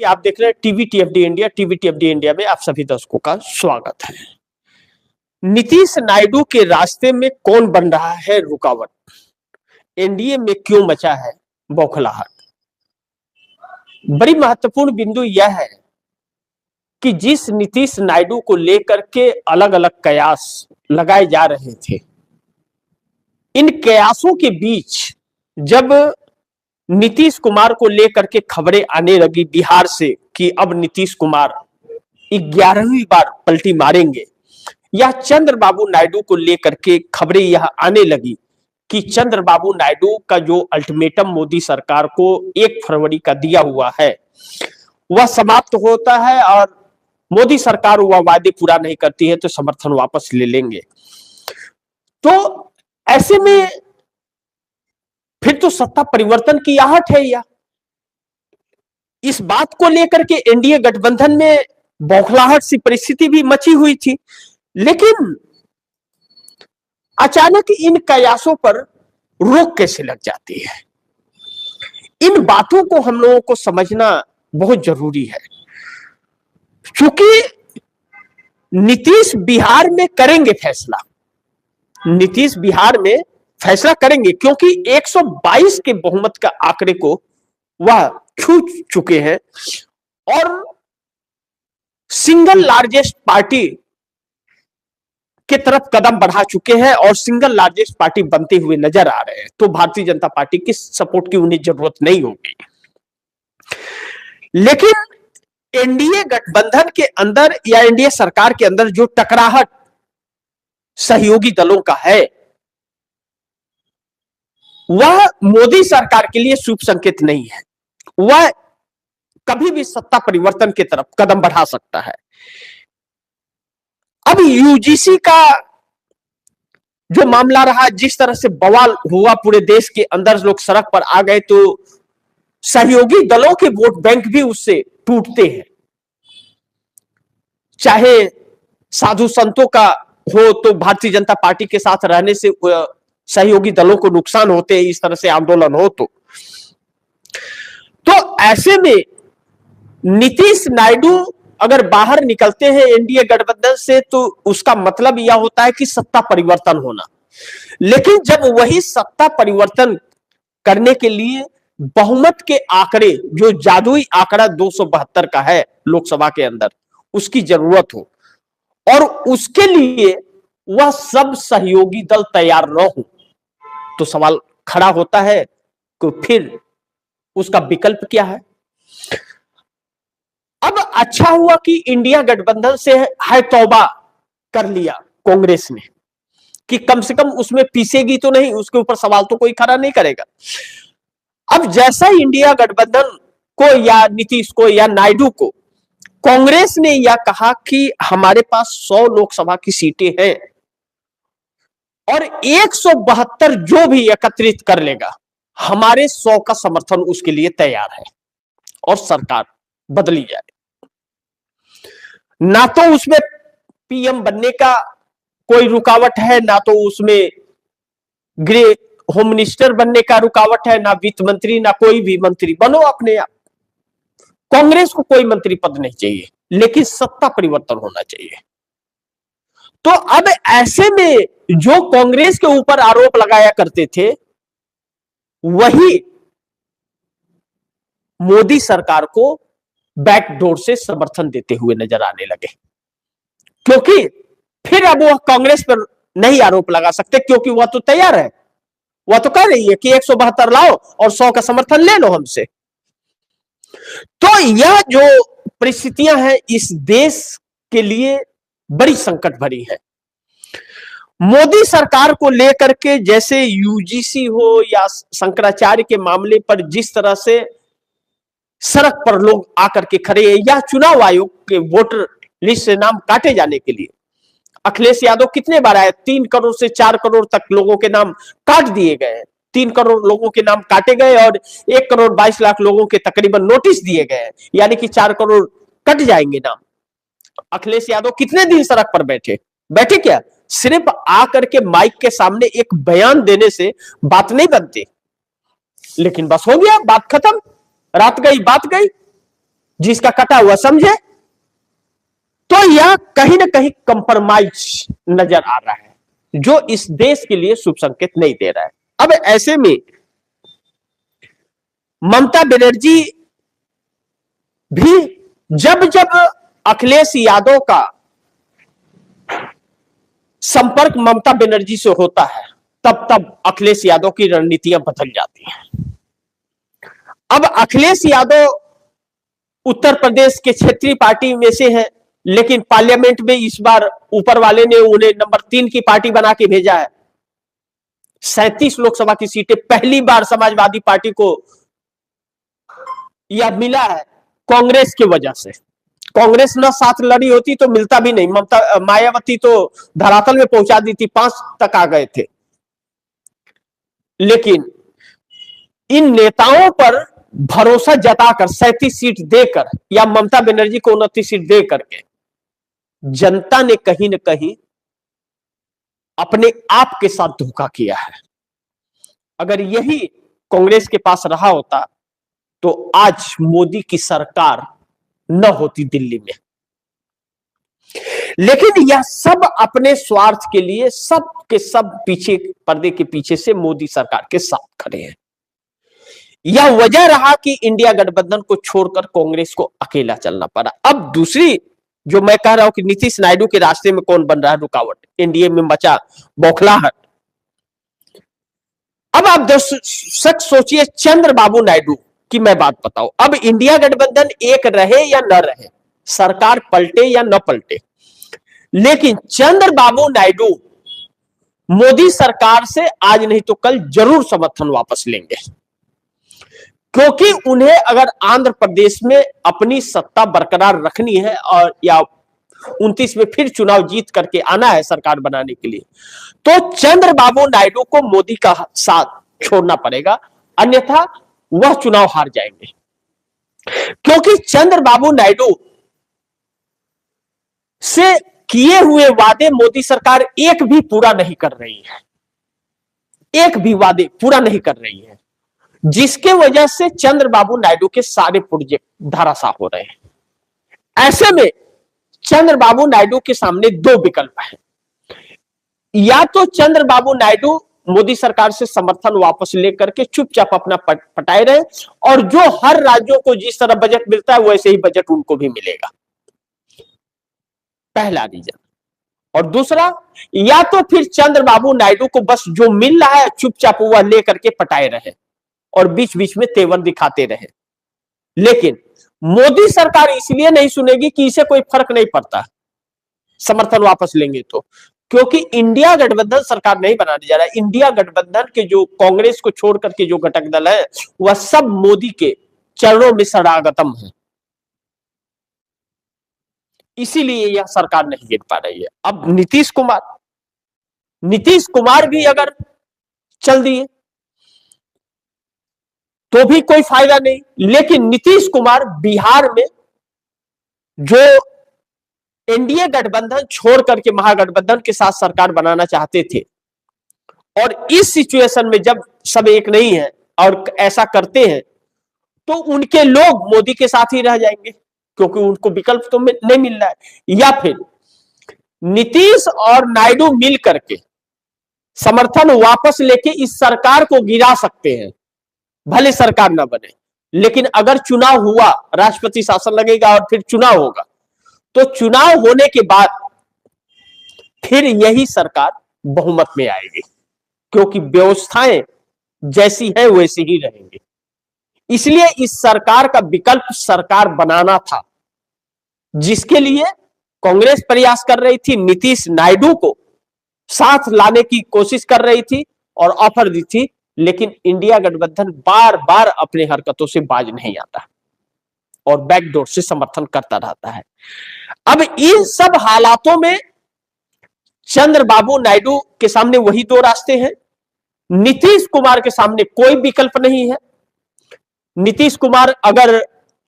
आप देख रहे हैं टीवी टीएफडी इंडिया। टीवी टीएफडी इंडिया में आप सभी दर्शकों का स्वागत है। नीतीश नायडू के रास्ते में कौन बन रहा है रुकावट? एनडीए में क्यों मचा है बौखलाहट? बड़ी महत्वपूर्ण बिंदु यह है कि जिस नीतीश नायडू को लेकर के अलग अलग कयास लगाए जा रहे थे, इन कयासों के बीच जब नीतीश कुमार को लेकर के खबरें आने लगी बिहार से कि अब नीतीश कुमार 11वीं बार पलटी मारेंगे, या चंद्रबाबू नायडू को लेकर के खबरें यह आने लगी कि चंद्रबाबू नायडू का जो अल्टीमेटम मोदी सरकार को 1 फरवरी का दिया हुआ है वह समाप्त होता है और मोदी सरकार वह वादे पूरा नहीं करती है तो समर्थन वापस ले लेंगे। तो ऐसे में फिर तो सत्ता परिवर्तन की आहट है। या इस बात को लेकर के एनडीए गठबंधन में बौखलाहट सी परिस्थिति भी मची हुई थी, लेकिन अचानक इन कयासों पर रोक कैसे लग जाती है, इन बातों को हम लोगों को समझना बहुत जरूरी है। क्योंकि नीतीश बिहार में करेंगे फैसला, नीतीश बिहार में फैसला करेंगे क्योंकि 122 के बहुमत का आंकड़े को वह छू चुके हैं और सिंगल लार्जेस्ट पार्टी के तरफ कदम बढ़ा चुके हैं और सिंगल लार्जेस्ट पार्टी बनते हुए नजर आ रहे हैं। तो भारतीय जनता पार्टी की सपोर्ट की उन्हें जरूरत नहीं होगी। लेकिन एनडीए गठबंधन के अंदर या एनडीए सरकार के अंदर जो टकराहट सहयोगी दलों का है वह मोदी सरकार के लिए शुभ संकेत नहीं है। वह कभी भी सत्ता परिवर्तन की तरफ कदम बढ़ा सकता है। अब यूजीसी का जो मामला रहा, जिस तरह से बवाल हुआ पूरे देश के अंदर, लोग सड़क पर आ गए, तो सहयोगी दलों के वोट बैंक भी उससे टूटते हैं। चाहे साधु संतों का हो तो भारतीय जनता पार्टी के साथ रहने से सहयोगी दलों को नुकसान होते हैं, इस तरह से आंदोलन हो तो ऐसे में नीतीश नायडू अगर बाहर निकलते हैं एनडीए गठबंधन से तो उसका मतलब यह होता है कि सत्ता परिवर्तन होना। लेकिन जब वही सत्ता परिवर्तन करने के लिए बहुमत के आंकड़े, जो जादुई आंकड़ा 272 का है लोकसभा के अंदर, उसकी जरूरत हो और उसके लिए वह सब सहयोगी दल तैयार न हो, तो सवाल खड़ा होता है कि फिर उसका विकल्प क्या है। अब अच्छा हुआ कि इंडिया गठबंधन से है तौबा कर लिया कांग्रेस ने कि कम से कम उसमें पीसेगी तो नहीं, उसके ऊपर सवाल तो कोई खड़ा नहीं करेगा। अब जैसा इंडिया गठबंधन को या नीतीश को या नायडू को कांग्रेस ने यह कहा कि हमारे पास 100 लोकसभा की सीटें हैं और 172 जो भी एकत्रित कर लेगा, हमारे 100 का समर्थन उसके लिए तैयार है और सरकार बदली जाए। ना तो उसमें पीएम बनने का कोई रुकावट है, ना तो उसमें गृह होम मिनिस्टर बनने का रुकावट है, ना वित्त मंत्री, ना कोई भी मंत्री बनो अपने आप। कांग्रेस को कोई मंत्री पद नहीं चाहिए, लेकिन सत्ता परिवर्तन होना चाहिए। तो अब ऐसे में जो कांग्रेस के ऊपर आरोप लगाया करते थे वही मोदी सरकार को बैकडोर से समर्थन देते हुए नजर आने लगे, क्योंकि फिर अब वह कांग्रेस पर नहीं आरोप लगा सकते, क्योंकि वह तो तैयार है, वह तो कह रही है कि 172 लाओ और 100 का समर्थन ले लो हमसे। तो यह जो परिस्थितियां हैं इस देश के लिए बड़ी संकट भरी है। मोदी सरकार को लेकर के जैसे यूजीसी हो या शंकराचार्य के मामले पर जिस तरह से सड़क पर लोग आकर के खड़े हैं, या चुनाव आयोग के वोटर लिस्ट से नाम काटे जाने के लिए अखिलेश यादव कितने बार आए, 3 करोड़ से 4 करोड़ तक लोगों के नाम काट दिए गए। 3 करोड़ लोगों के नाम काटे गए और 1 करोड़ 22 लाख लोगों के तकरीबन नोटिस दिए गए, यानी कि 4 करोड़ कट जाएंगे नाम। अखिलेश यादव कितने दिन सड़क पर बैठे क्या? सिर्फ आकर के माइक के सामने एक बयान देने से बात नहीं बनती, लेकिन बस हो गया, बात खत्म, रात गई बात गई। जिसका कटा हुआ समझे, तो यह कहीं ना कहीं कंप्रोमाइज नजर आ रहा है, जो इस देश के लिए शुभ संकेत नहीं दे रहा है। अब ऐसे में ममता बनर्जी भी जब जब अखिलेश यादव का संपर्क ममता बनर्जी से होता है, तब तब अखिलेश यादव की रणनीतियां बदल जाती हैं। अब अखिलेश यादव उत्तर प्रदेश के क्षेत्रीय पार्टी में से हैं, लेकिन पार्लियामेंट में इस बार ऊपर वाले ने उन्हें नंबर 3 की पार्टी बना के भेजा है। 37 लोकसभा की सीटें पहली बार समाजवादी पार्टी को यह मिला है कांग्रेस की वजह से। कांग्रेस न साथ लड़ी होती तो मिलता भी नहीं। ममता मायावती तो धरातल में पहुंचा दी थी, 5 तक आ गए थे। लेकिन इन नेताओं पर भरोसा जताकर 37 सीट देकर या ममता बनर्जी को 29 सीट दे करके जनता ने कहीं ना कहीं अपने आप के साथ धोखा किया है। अगर यही कांग्रेस के पास रहा होता तो आज मोदी की सरकार न होती दिल्ली में। लेकिन यह सब अपने स्वार्थ के लिए सब के सब पीछे, पर्दे के पीछे से मोदी सरकार के साथ खड़े हैं। यह वजह रहा कि इंडिया गठबंधन को छोड़कर कांग्रेस को अकेला चलना पड़ा। अब दूसरी जो मैं कह रहा हूं कि नीतीश नायडू के रास्ते में कौन बन रहा है रुकावट, एनडीए में मचा बौखलाहट। अब आप दर्शक सोचिए, चंद्रबाबू नायडू की मैं बात बताऊं, अब इंडिया गठबंधन एक रहे या न रहे, सरकार पलटे या न पलटे, लेकिन चंद्रबाबू नायडू मोदी सरकार से आज नहीं तो कल जरूर समर्थन वापस लेंगे, क्योंकि उन्हें अगर आंध्र प्रदेश में अपनी सत्ता बरकरार रखनी है और या 29 में फिर चुनाव जीत करके आना है सरकार बनाने के लिए, तो चंद्रबाबू नायडू को मोदी का साथ छोड़ना पड़ेगा, अन्यथा वह चुनाव हार जाएंगे। क्योंकि चंद्रबाबू नायडू से किए हुए वादे मोदी सरकार एक भी पूरा नहीं कर रही है, एक भी वादे पूरा नहीं कर रही है, जिसके वजह से चंद्रबाबू नायडू के सारे प्रोजेक्ट धराशाह हो रहे हैं। ऐसे में चंद्रबाबू नायडू के सामने 2 विकल्प हैं, या तो चंद्रबाबू नायडू मोदी सरकार से समर्थन वापस लेकर के चुपचाप अपना पटाए रहे, और जो हर राज्यों को जिस तरह बजट मिलता है वैसे ही बजट उनको भी मिलेगा, पहला रीजन। और दूसरा, या तो फिर चंद्रबाबू नायडू को बस जो मिल रहा है चुपचाप वह लेकर के पटाए रहे और बीच बीच में तेवर दिखाते रहे। लेकिन मोदी सरकार इसलिए नहीं सुनेगी कि इसे कोई फर्क नहीं पड़ता समर्थन वापस लेंगे तो, क्योंकि इंडिया गठबंधन सरकार नहीं बनाने जा रहा है। इंडिया गठबंधन के जो कांग्रेस को छोड़ करके जो घटक दल है वह सब मोदी के चरणों में शरणागतम है, इसीलिए यह सरकार नहीं गिर पा रही है। अब नीतीश कुमार भी अगर चल दिए तो भी कोई फायदा नहीं, लेकिन नीतीश कुमार बिहार में जो एनडीए गठबंधन छोड़ करके महागठबंधन के साथ सरकार बनाना चाहते थे, और इस सिचुएशन में जब सब एक नहीं है और ऐसा करते हैं तो उनके लोग मोदी के साथ ही रह जाएंगे, क्योंकि उनको विकल्प तो नहीं मिल रहा है। या फिर नीतीश और नायडू मिल करके समर्थन वापस लेके इस सरकार को गिरा सकते हैं, भले सरकार ना बने, लेकिन अगर चुनाव हुआ, राष्ट्रपति शासन लगेगा और फिर चुनाव होगा, तो चुनाव होने के बाद फिर यही सरकार बहुमत में आएगी, क्योंकि व्यवस्थाएं जैसी है वैसी ही रहेंगी। इसलिए इस सरकार का विकल्प सरकार बनाना था, जिसके लिए कांग्रेस प्रयास कर रही थी, नीतीश नायडू को साथ लाने की कोशिश कर रही थी और ऑफर दी थी, लेकिन इंडिया गठबंधन बार बार अपने हरकतों से बाज नहीं आता और बैकडोर से समर्थन करता रहता है। अब इन सब हालातों में चंद्रबाबू नायडू के सामने वही 2 रास्ते हैं, नीतीश कुमार के सामने कोई विकल्प नहीं है। नीतीश कुमार अगर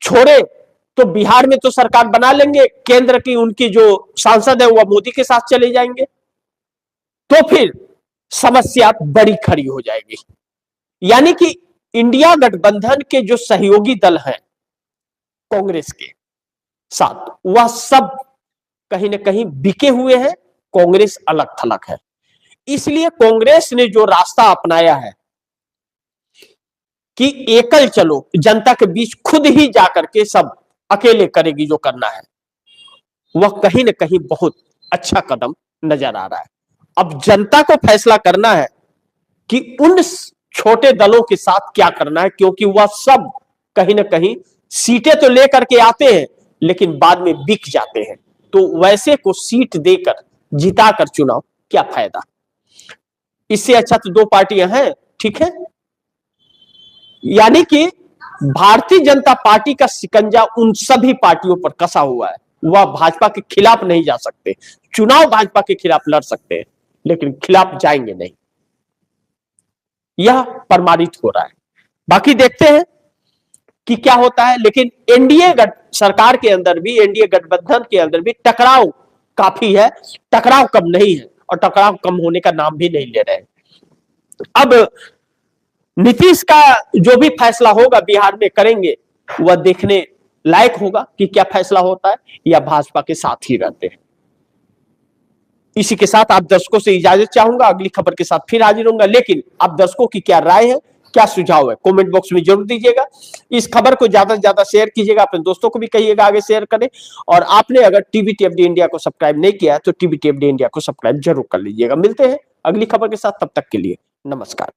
छोड़े तो बिहार में तो सरकार बना लेंगे, केंद्र की उनकी जो सांसद है वह मोदी के साथ चले जाएंगे, तो फिर समस्या बड़ी खड़ी हो जाएगी। यानी कि इंडिया गठबंधन के जो सहयोगी दल हैं कांग्रेस के साथ, वह सब कहीं ना कहीं बिके हुए हैं, कांग्रेस अलग थलग है। इसलिए कांग्रेस ने जो रास्ता अपनाया है कि एकल चलो, जनता के बीच खुद ही जाकर के सब अकेले करेगी जो करना है, वह कहीं ना कहीं बहुत अच्छा कदम नजर आ रहा है। अब जनता को फैसला करना है कि उन छोटे दलों के साथ क्या करना है, क्योंकि वह सब कहीं ना कहीं सीटें तो लेकर के आते हैं लेकिन बाद में बिक जाते हैं। तो वैसे को सीट देकर जिताकर चुनाव क्या फायदा। इससे अच्छा तो दो पार्टियां हैं, ठीक है। यानी कि भारतीय जनता पार्टी का शिकंजा उन सभी पार्टियों पर कसा हुआ है। वह भाजपा के खिलाफ नहीं जा सकते, चुनाव भाजपा के खिलाफ लड़ सकते हैं लेकिन खिलाफ जाएंगे नहीं, यह प्रमाणित हो रहा है। बाकी देखते हैं कि क्या होता है। लेकिन एनडीए सरकार के अंदर भी, एनडीए गठबंधन के अंदर भी टकराव काफी है, टकराव कम नहीं है और टकराव कम होने का नाम भी नहीं ले रहे हैं। अब नीतीश का जो भी फैसला होगा बिहार में करेंगे, वह देखने लायक होगा कि क्या फैसला होता है, या भाजपा के साथ ही रहते हैं। इसी के साथ आप दर्शकों से इजाजत चाहूंगा, अगली खबर के साथ फिर हाजिर होऊंगा। लेकिन आप दर्शकों की क्या राय है, क्या सुझाव है, कमेंट बॉक्स में जरूर दीजिएगा। इस खबर को ज्यादा से ज्यादा शेयर कीजिएगा, अपने दोस्तों को भी कहिएगा आगे शेयर करें। और आपने अगर टीवीटीएफडी इंडिया को सब्सक्राइब नहीं किया तो टीवीटीएफडी इंडिया को सब्सक्राइब जरूर कर लीजिएगा। मिलते हैं अगली खबर के साथ, तब तक के लिए नमस्कार।